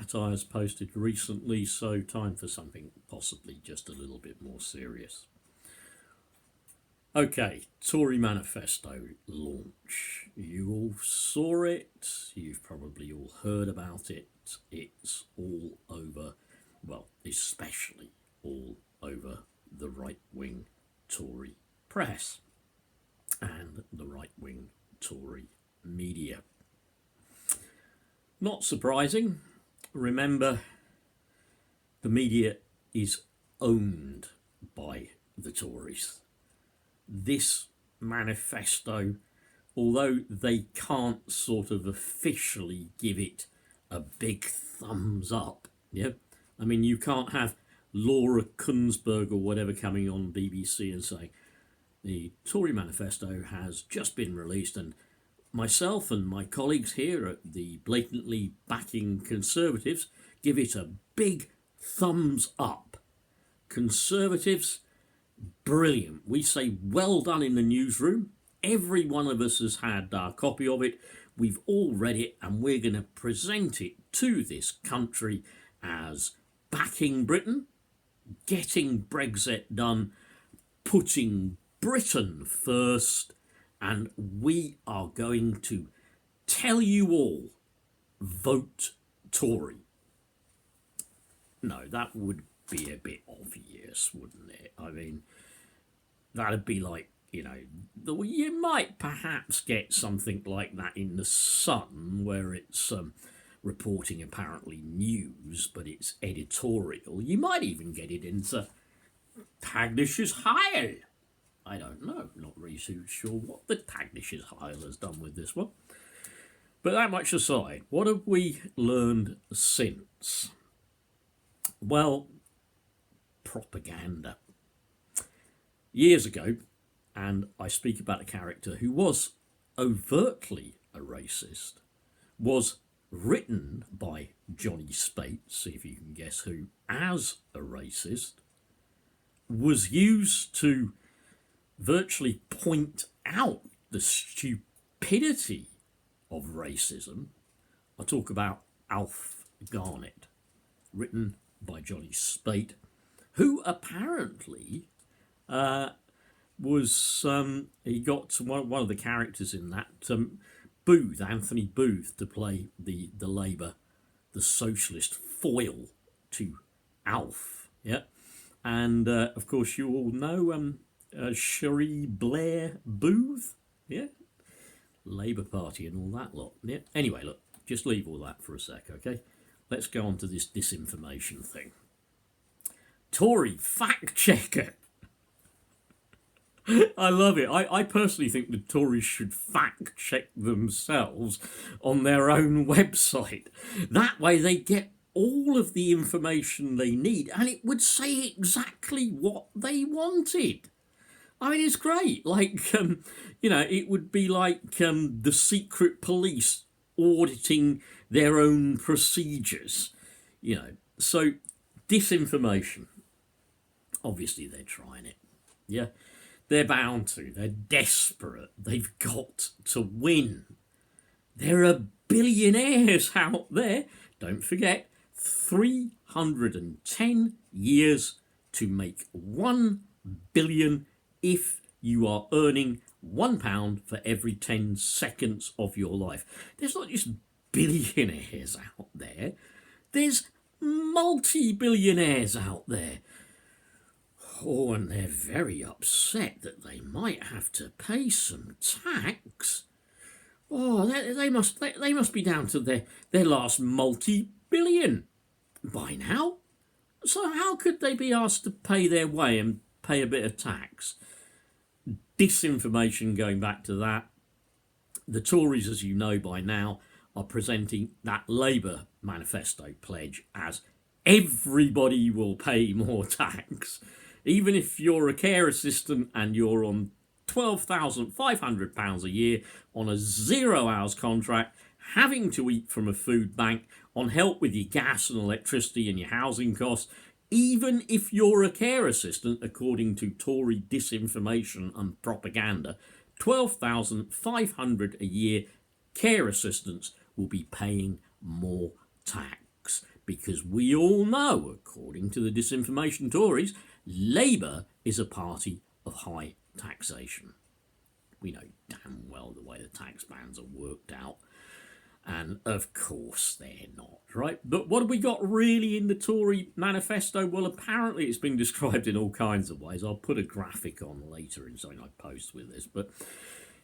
satires posted recently, so time for something possibly just a little bit more serious. Okay, Tory Manifesto launch. You all saw it, you've probably all heard about it. It's all over, well, especially all over the right-wing Tory press and the right-wing Tory media. Not surprising. Remember, the media is owned by the Tories. This manifesto, although they can't sort of officially give it a big thumbs up, yeah? I mean, you can't have Laura Kunsberg or whatever coming on BBC and saying, the Tory manifesto has just been released and myself and my colleagues here at the blatantly backing Conservatives give it a big thumbs up. Conservatives, brilliant. We say well done in the newsroom. Every one of us has had our copy of it. We've all read it and we're going to present it to this country as backing Britain, getting Brexit done, putting Britain first, and we are going to tell you all, vote Tory. No, that would be a bit obvious, wouldn't it? I mean, that'd be like, you know, you might perhaps get something like that in The Sun, where it's reporting apparently news, but it's editorial. You might even get it into Tagdish's Heil. I don't know, not really too sure what the Tagdish's Heil has done with this one. But that much aside, what have we learned since? Well, propaganda. Years ago, and I speak about a character who was overtly a racist, was written by Johnny Spate, see if you can guess who, as a racist, was used to virtually point out the stupidity of racism. I talk about Alf Garnet, written by Johnny Spate, who apparently was, he got one of the characters in that, Booth, Anthony Booth, to play the Labour, the socialist foil to Alf, yeah? And, of course, you all know Cherie Blair Booth, yeah? Labour Party and all that lot, yeah? Anyway, look, just leave all that for a sec, okay? Let's go on to this disinformation thing. Tory fact-checker. I love it. I personally think the Tories should fact-check themselves on their own website. That way they get all of the information they need and it would say exactly what they wanted. I mean, it's great. Like, you know, it would be like the secret police auditing their own procedures, you know. So, disinformation. Obviously, they're trying it. Yeah, they're bound to. They're desperate. They've got to win. There are billionaires out there. Don't forget, 310 years to make 1 billion if you are earning £1 for every 10 seconds of your life. There's not just billionaires out there. There's multi-billionaires out there. Oh, and they're very upset that they might have to pay some tax. Oh, they must be down to their last multi-billion by now. So how could they be asked to pay their way and pay a bit of tax? Disinformation, going back to that. The Tories, as you know by now, are presenting that Labour manifesto pledge as everybody will pay more tax. Even if you're a care assistant and you're on £12,500 a year on a 0 hours contract, having to eat from a food bank, on help with your gas and electricity and your housing costs, even if you're a care assistant, according to Tory disinformation and propaganda, £12,500 a year care assistants will be paying more tax because we all know, according to the disinformation Tories, Labour is a party of high taxation. We know damn well the way the tax bands are worked out. And of course they're not, right? But what have we got really in the Tory manifesto? Well, apparently it's been described in all kinds of ways. I'll put a graphic on later in something I post with this. But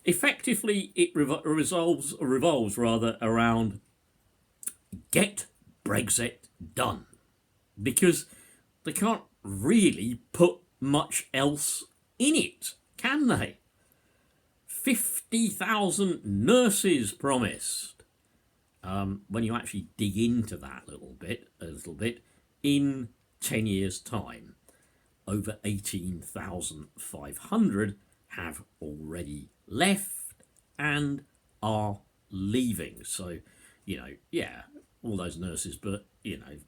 effectively it revolves around get Brexit done. Because they can't really put much else in it, can they? 50,000 nurses promised. When you actually dig into that a little bit, in 10 years' time, over 18,500 have already left and are leaving. So, yeah, all those nurses, but, if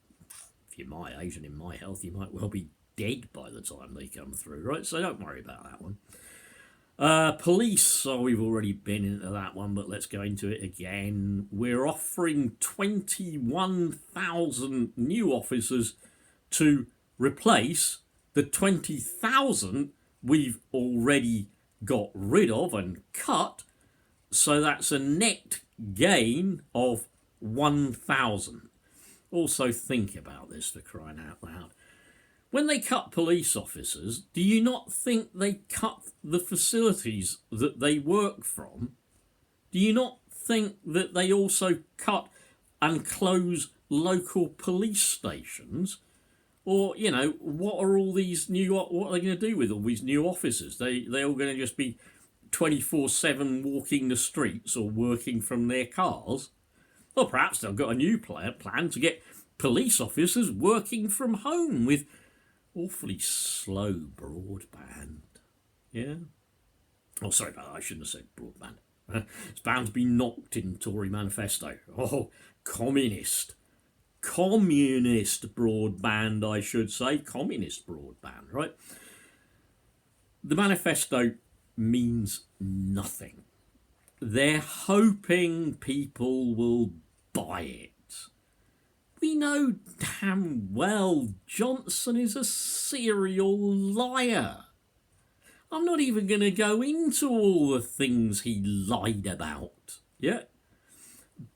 you're my age and in my health, you might well be dead by the time they come through, right? So don't worry about that one. Police, we've already been into that one, but let's go into it again. We're offering 21,000 new officers to replace the 20,000 we've already got rid of and cut. So that's a net gain of 1,000. Also think about this, for crying out loud. When they cut police officers, do you not think they cut the facilities that they work from? Do you not think that they also cut and close local police stations? Or, what are all these what are they going to do with all these new officers? They all going to just be 24/7 walking the streets or working from their cars? Or perhaps they've got a new plan to get police officers working from home with awfully slow broadband. Yeah? Oh, sorry about that. I shouldn't have said broadband. It's bound to be knocked in Tory manifesto. Oh, communist broadband, I should say. Communist broadband, right? The manifesto means nothing. They're hoping people will buy it. We know damn well Johnson is a serial liar. I'm not even going to go into all the things he lied about. Yeah?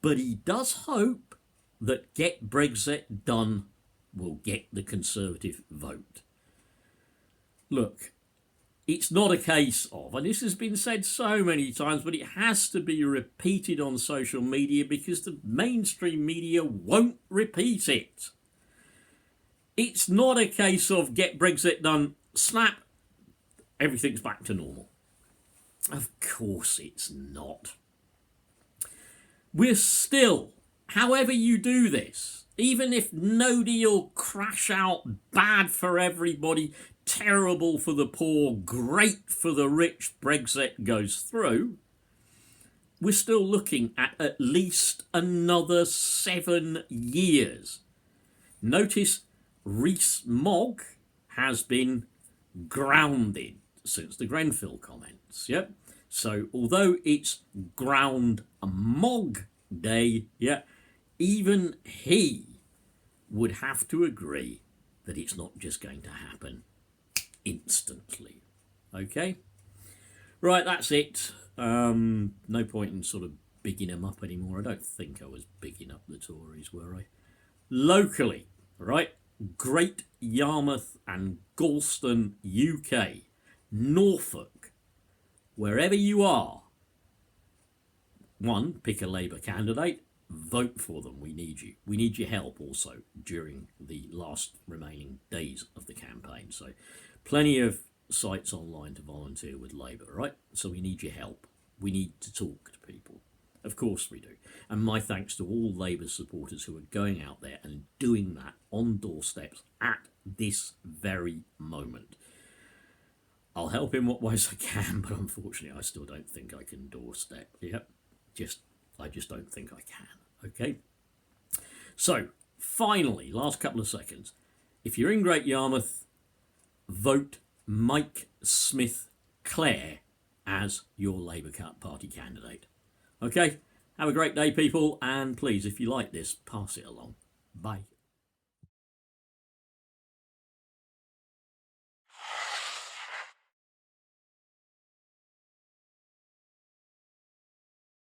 But he does hope that get Brexit done will get the Conservative vote. Look, it's not a case of, and this has been said so many times, but it has to be repeated on social media because the mainstream media won't repeat it. It's not a case of get Brexit done, snap, everything's back to normal. Of course it's not. We're still, however you do this, even if no deal, crash out, bad for everybody, terrible for the poor, great for the rich, Brexit goes through, we're still looking at least another 7 years. Notice Mogg has been grounded since the Grenfell comments. Yep. So although it's ground Mogg day, yeah, even he would have to agree that it's not just going to happen instantly. Okay? Right, that's it. No point in sort of bigging them up anymore. I don't think I was bigging up the Tories, were I? Locally, right? Great Yarmouth and Galston, UK, Norfolk, wherever you are, one, pick a Labour candidate, vote for them. We need you. We need your help also during the last remaining days of the campaign. So plenty of sites online to volunteer with Labour, right? So we need your help. We need to talk to people. Of course we do. And my thanks to all Labour supporters who are going out there and doing that on doorsteps at this very moment. I'll help in what ways I can, but unfortunately I still don't think I can doorstep. Yep. I just don't think I can. Okay? So, finally, last couple of seconds. If you're in Great Yarmouth, vote Mike Smith Clare as your Labour Party candidate. Okay? Have a great day, people, and please, if you like this, pass it along. Bye.